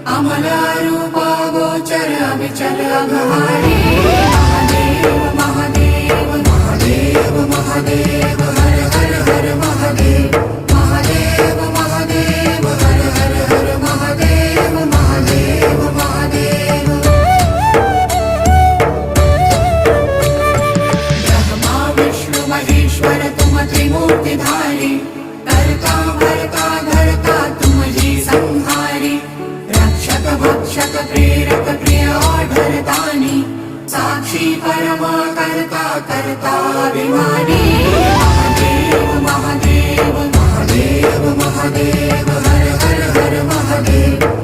अमला रूपा गोचर अविचल अघहारी। महादेव महादेव महादेव महादेव हर हर हर महादेव। महादेव महादेव हर हर हर महादेव। महादेव महादेव ब्रह्मा विष्णु महेश्वर तुम त्रिमूर्तिधारी। करता भरता धरता तुम ही संहारी। रक्षक भक्षक प्रेरक प्रिय आढरतानी। साक्षी परमा कर्ता कर्ता अभिमानी। महादेव महादेव महादेव महादेव हर हर हर महादेव।